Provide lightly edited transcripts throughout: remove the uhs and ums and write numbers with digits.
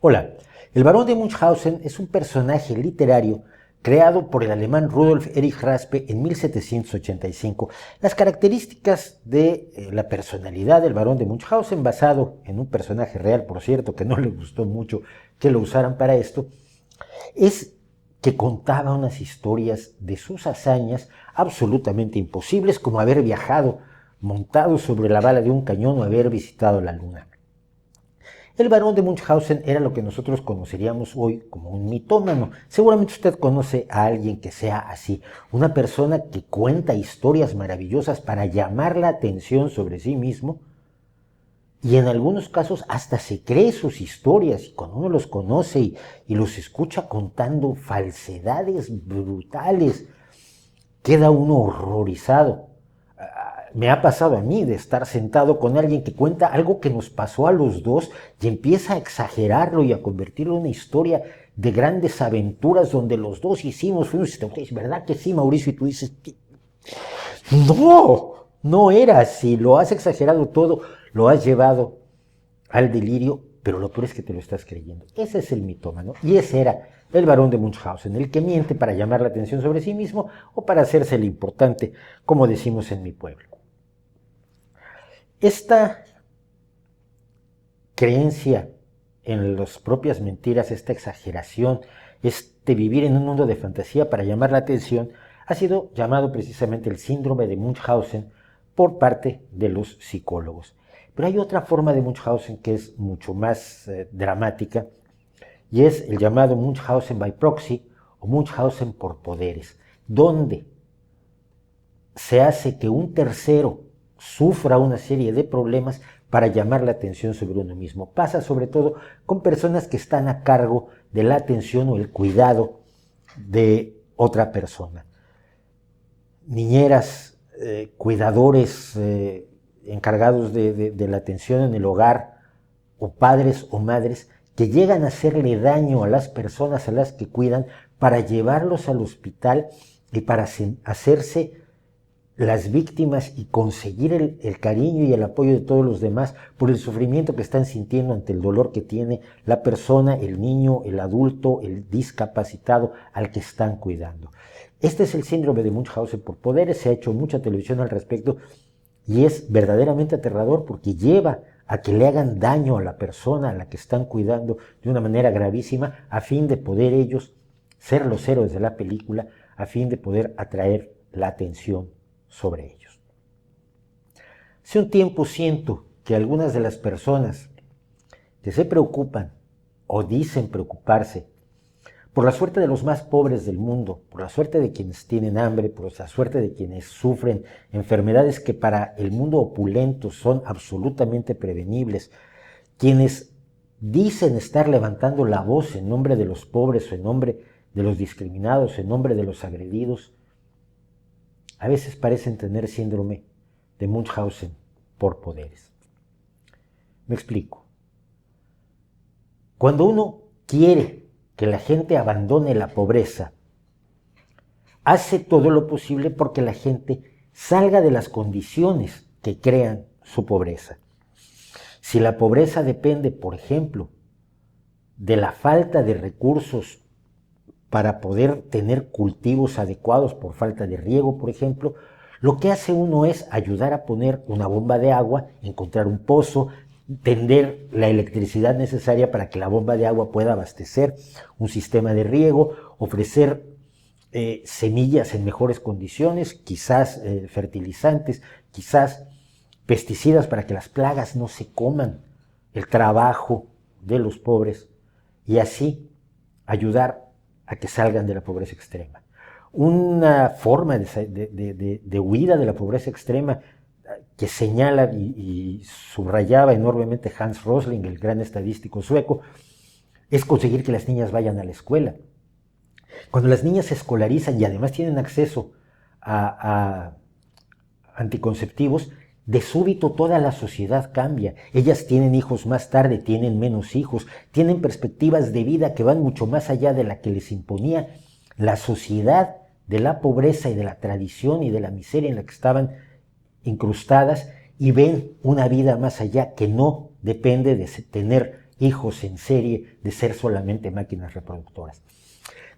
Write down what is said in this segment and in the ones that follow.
Hola, el barón de Munchausen es un personaje literario creado por el alemán Rudolf Erich Raspe en 1785. Las características de la personalidad del barón de Munchausen, basado en un personaje real, por cierto, que no le gustó mucho que lo usaran para esto, es que contaba unas historias de sus hazañas absolutamente imposibles, como haber viajado montado sobre la bala de un cañón o haber visitado la luna. El barón de Munchausen era lo que nosotros conoceríamos hoy como un mitómano. Seguramente usted conoce a alguien que sea así, una persona que cuenta historias maravillosas para llamar la atención sobre sí mismo y en algunos casos hasta se cree sus historias y cuando uno los conoce y los escucha contando falsedades brutales, queda uno horrorizado. Me ha pasado a mí de estar sentado con alguien que cuenta algo que nos pasó a los dos y empieza a exagerarlo y a convertirlo en una historia de grandes aventuras donde los dos hicimos, ¿verdad que sí, Mauricio? Y tú dices, no era así, lo has exagerado todo, lo has llevado al delirio, pero lo peor es que te lo estás creyendo. Ese es el mitómano y ese era el barón de Munchausen, el que miente para llamar la atención sobre sí mismo o para hacerse el importante, como decimos en mi pueblo. Esta creencia en las propias mentiras, esta exageración, este vivir en un mundo de fantasía para llamar la atención, ha sido llamado precisamente el síndrome de Munchausen por parte de los psicólogos. Pero hay otra forma de Munchausen que es mucho más dramática y es el llamado Munchausen by proxy o Munchausen por poderes, donde se hace que un tercero sufra una serie de problemas para llamar la atención sobre uno mismo. Pasa sobre todo con personas que están a cargo de la atención o el cuidado de otra persona. Niñeras, cuidadores encargados de la atención en el hogar, o padres o madres que llegan a hacerle daño a las personas a las que cuidan para llevarlos al hospital y para hacerse las víctimas y conseguir el cariño y el apoyo de todos los demás por el sufrimiento que están sintiendo ante el dolor que tiene la persona, el niño, el adulto, el discapacitado al que están cuidando. Este es el síndrome de Munchausen por poderes, se ha hecho mucha televisión al respecto y es verdaderamente aterrador porque lleva a que le hagan daño a la persona a la que están cuidando de una manera gravísima a fin de poder ellos ser los héroes de la película, a fin de poder atraer la atención sobre ellos. Hace un tiempo siento que algunas de las personas que se preocupan o dicen preocuparse por la suerte de los más pobres del mundo, por la suerte de quienes tienen hambre, por la suerte de quienes sufren enfermedades que para el mundo opulento son absolutamente prevenibles, quienes dicen estar levantando la voz en nombre de los pobres o en nombre de los discriminados, en nombre de los agredidos, a veces parecen tener síndrome de Munchausen por poderes. Me explico. Cuando uno quiere que la gente abandone la pobreza, hace todo lo posible porque la gente salga de las condiciones que crean su pobreza. Si la pobreza depende, por ejemplo, de la falta de recursos para poder tener cultivos adecuados por falta de riego, por ejemplo, lo que hace uno es ayudar a poner una bomba de agua, encontrar un pozo, tender la electricidad necesaria para que la bomba de agua pueda abastecer un sistema de riego, ofrecer semillas en mejores condiciones, quizás fertilizantes, quizás pesticidas para que las plagas no se coman el trabajo de los pobres y así ayudar a que salgan de la pobreza extrema. Una forma de huida de la pobreza extrema que señala y subrayaba enormemente Hans Rosling, el gran estadístico sueco, es conseguir que las niñas vayan a la escuela. Cuando las niñas se escolarizan y además tienen acceso a anticonceptivos, de súbito toda la sociedad cambia. Ellas tienen hijos más tarde, tienen menos hijos, tienen perspectivas de vida que van mucho más allá de la que les imponía la sociedad de la pobreza y de la tradición y de la miseria en la que estaban incrustadas y ven una vida más allá que no depende de tener hijos en serie de ser solamente máquinas reproductoras.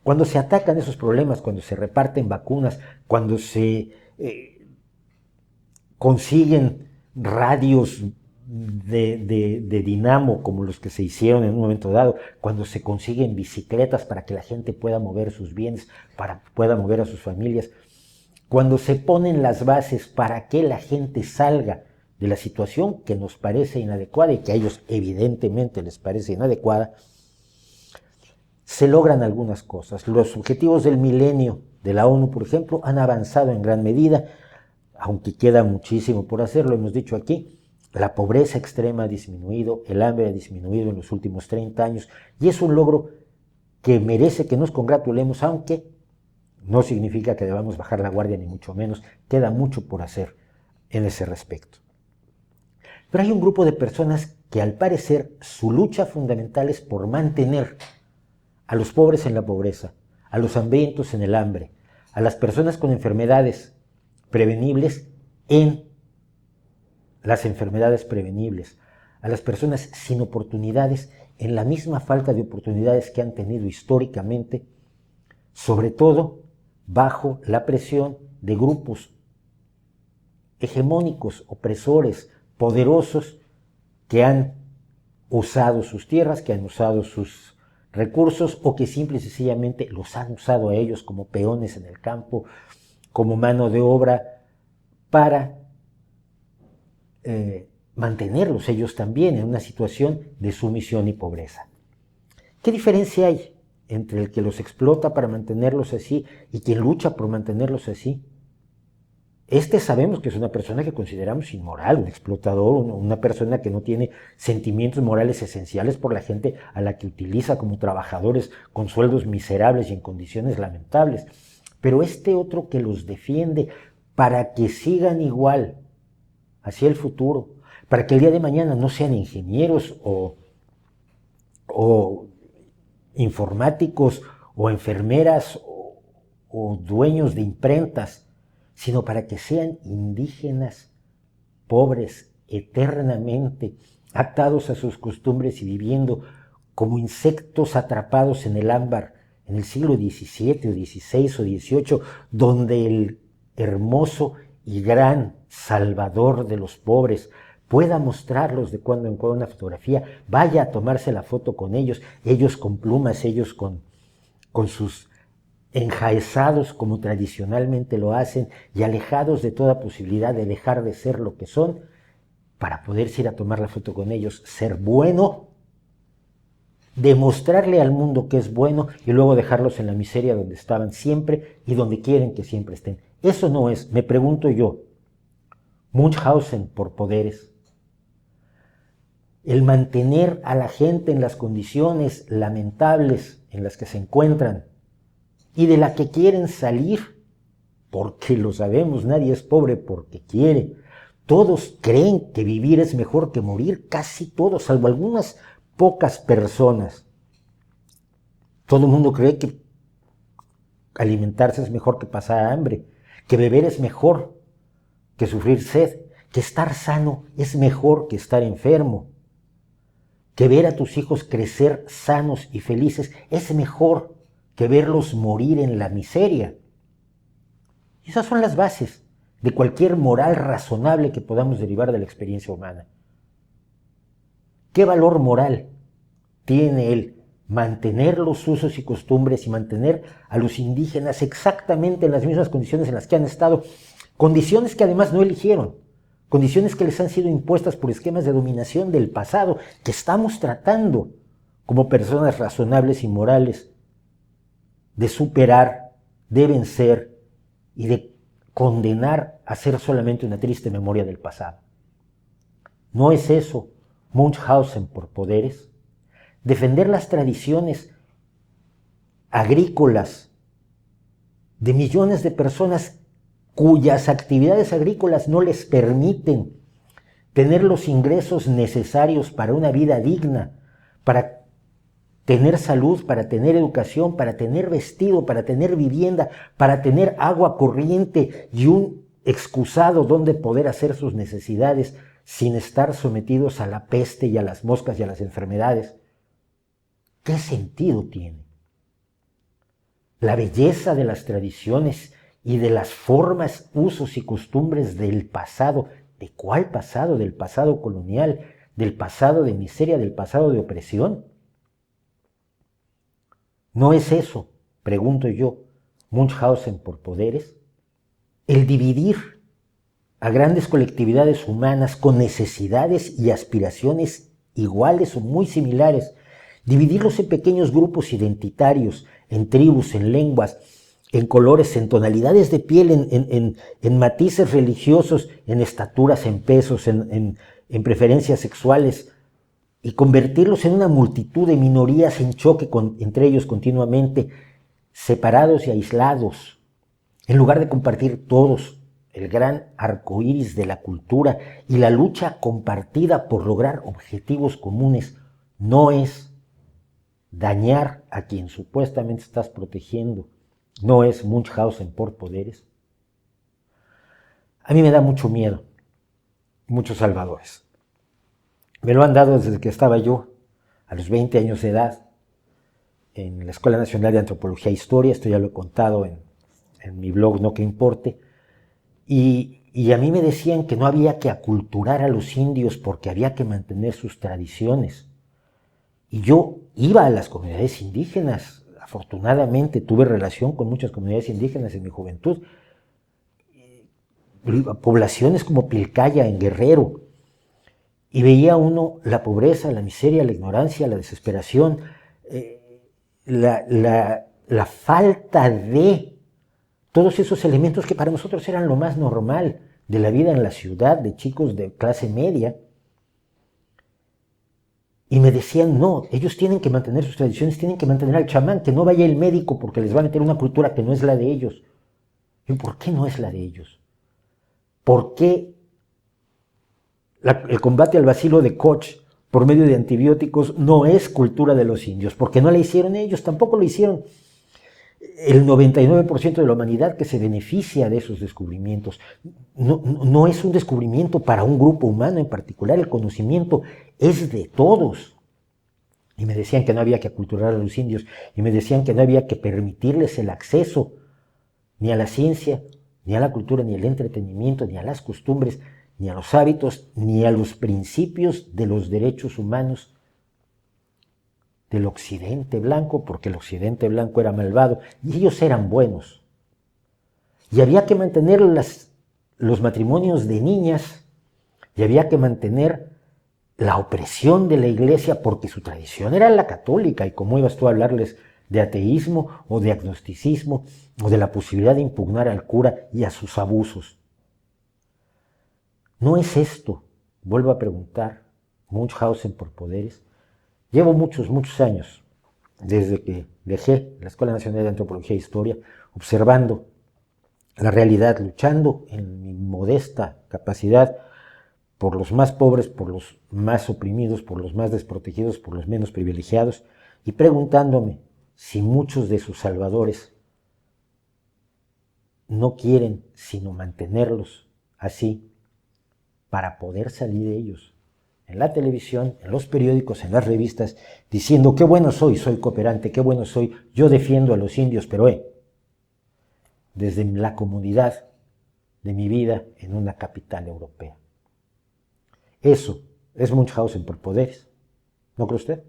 Cuando se atacan esos problemas, cuando se reparten vacunas, cuando se consiguen radios de dinamo como los que se hicieron en un momento dado, cuando se consiguen bicicletas para que la gente pueda mover sus bienes, pueda mover a sus familias, cuando se ponen las bases para que la gente salga de la situación que nos parece inadecuada y que a ellos evidentemente les parece inadecuada, se logran algunas cosas. Los objetivos del milenio de la ONU, por ejemplo, han avanzado en gran medida, aunque queda muchísimo por hacer, lo hemos dicho aquí. La pobreza extrema ha disminuido, el hambre ha disminuido en los últimos 30 años y es un logro que merece que nos congratulemos, aunque no significa que debamos bajar la guardia ni mucho menos, queda mucho por hacer en ese respecto. Pero hay un grupo de personas que al parecer su lucha fundamental es por mantener a los pobres en la pobreza, a los hambrientos en el hambre, a las personas con enfermedades prevenibles en las enfermedades prevenibles, a las personas sin oportunidades en la misma falta de oportunidades que han tenido históricamente, sobre todo bajo la presión de grupos hegemónicos, opresores, poderosos, que han usado sus tierras, que han usado sus recursos o que simple y sencillamente los han usado a ellos como peones en el campo, como mano de obra para mantenerlos ellos también en una situación de sumisión y pobreza. ¿Qué diferencia hay entre el que los explota para mantenerlos así y quien lucha por mantenerlos así? Sabemos que es una persona que consideramos inmoral, un explotador, una persona que no tiene sentimientos morales esenciales por la gente a la que utiliza como trabajadores con sueldos miserables y en condiciones lamentables. Pero otro que los defiende para que sigan igual hacia el futuro, para que el día de mañana no sean ingenieros o informáticos o enfermeras o dueños de imprentas, sino para que sean indígenas, pobres, eternamente atados a sus costumbres y viviendo como insectos atrapados en el ámbar en el siglo XVII o XVI o XVIII, donde el hermoso y gran salvador de los pobres pueda mostrarlos de cuando en cuando una fotografía, vaya a tomarse la foto con ellos con plumas, ellos con sus enjaezados como tradicionalmente lo hacen y alejados de toda posibilidad de dejar de ser lo que son, para poderse ir a tomar la foto con ellos, ser bueno, demostrarle al mundo que es bueno y luego dejarlos en la miseria donde estaban siempre y donde quieren que siempre estén. Eso no es, me pregunto yo, Munchausen por poderes. El mantener a la gente en las condiciones lamentables en las que se encuentran y de la que quieren salir, porque lo sabemos, nadie es pobre porque quiere. Todos creen que vivir es mejor que morir, casi todos, salvo algunas pocas personas. Todo el mundo cree que alimentarse es mejor que pasar hambre, que beber es mejor que sufrir sed, que estar sano es mejor que estar enfermo, que ver a tus hijos crecer sanos y felices es mejor que verlos morir en la miseria. Esas son las bases de cualquier moral razonable que podamos derivar de la experiencia humana. ¿Qué valor moral tiene el mantener los usos y costumbres y mantener a los indígenas exactamente en las mismas condiciones en las que han estado? Condiciones que además no eligieron, condiciones que les han sido impuestas por esquemas de dominación del pasado, que estamos tratando como personas razonables y morales de superar, de vencer y de condenar a ser solamente una triste memoria del pasado. ¿No es eso Munchausen por poderes? Defender las tradiciones agrícolas de millones de personas cuyas actividades agrícolas no les permiten tener los ingresos necesarios para una vida digna, para tener salud, para tener educación, para tener vestido, para tener vivienda, para tener agua corriente y un excusado donde poder hacer sus necesidades sin estar sometidos a la peste y a las moscas y a las enfermedades, ¿qué sentido tiene? La belleza de las tradiciones y de las formas, usos y costumbres del pasado. ¿De cuál pasado? Del pasado colonial, del pasado de miseria, del pasado de opresión. ¿No es eso, pregunto yo, Munchausen por poderes? El dividir a grandes colectividades humanas con necesidades y aspiraciones iguales o muy similares, dividirlos en pequeños grupos identitarios, en tribus, en lenguas, en colores, en tonalidades de piel, en matices religiosos, en estaturas, en pesos, en preferencias sexuales, y convertirlos en una multitud de minorías en choque entre ellos continuamente, separados y aislados, en lugar de compartir todos el gran arco iris de la cultura y la lucha compartida por lograr objetivos comunes, no es dañar a quien supuestamente estás protegiendo, no es Munchausen por poderes. A mí me da mucho miedo, muchos salvadores. Me lo han dado desde que estaba yo, a los 20 años de edad, en la Escuela Nacional de Antropología e Historia. Esto ya lo he contado en mi blog No Que Importe. Y a mí me decían que no había que aculturar a los indios porque había que mantener sus tradiciones. Y yo iba a las comunidades indígenas. Afortunadamente tuve relación con muchas comunidades indígenas en mi juventud. Poblaciones como Pilcaya en Guerrero. Y veía uno la pobreza, la miseria, la ignorancia, la desesperación, la falta de todos esos elementos que para nosotros eran lo más normal de la vida en la ciudad, de chicos de clase media. Y me decían, no, ellos tienen que mantener sus tradiciones, tienen que mantener al chamán, que no vaya el médico porque les va a meter una cultura que no es la de ellos. ¿Y por qué no es la de ellos? ¿Por qué el combate al bacilo de Koch por medio de antibióticos no es cultura de los indios? Porque no la hicieron ellos, tampoco lo hicieron el 99% de la humanidad que se beneficia de esos descubrimientos. No es un descubrimiento para un grupo humano en particular, el conocimiento es de todos. Y me decían que no había que aculturar a los indios, y me decían que no había que permitirles el acceso ni a la ciencia, ni a la cultura, ni al entretenimiento, ni a las costumbres, ni a los hábitos, ni a los principios de los derechos humanos del occidente blanco, porque el occidente blanco era malvado y ellos eran buenos. Y había que mantener los matrimonios de niñas, y había que mantener la opresión de la iglesia, porque su tradición era la católica, y cómo ibas tú a hablarles de ateísmo o de agnosticismo o de la posibilidad de impugnar al cura y a sus abusos. ¿No es esto, vuelvo a preguntar, Munchausen por poderes? Llevo muchos años, desde que dejé la Escuela Nacional de Antropología e Historia, observando la realidad, luchando en mi modesta capacidad por los más pobres, por los más oprimidos, por los más desprotegidos, por los menos privilegiados, y preguntándome si muchos de sus salvadores no quieren sino mantenerlos así para poder salir de ellos en la televisión, en los periódicos, en las revistas, diciendo qué bueno soy cooperante, qué bueno soy, yo defiendo a los indios, pero desde la comodidad de mi vida en una capital europea. Eso es Munchausen por poderes, ¿no cree usted?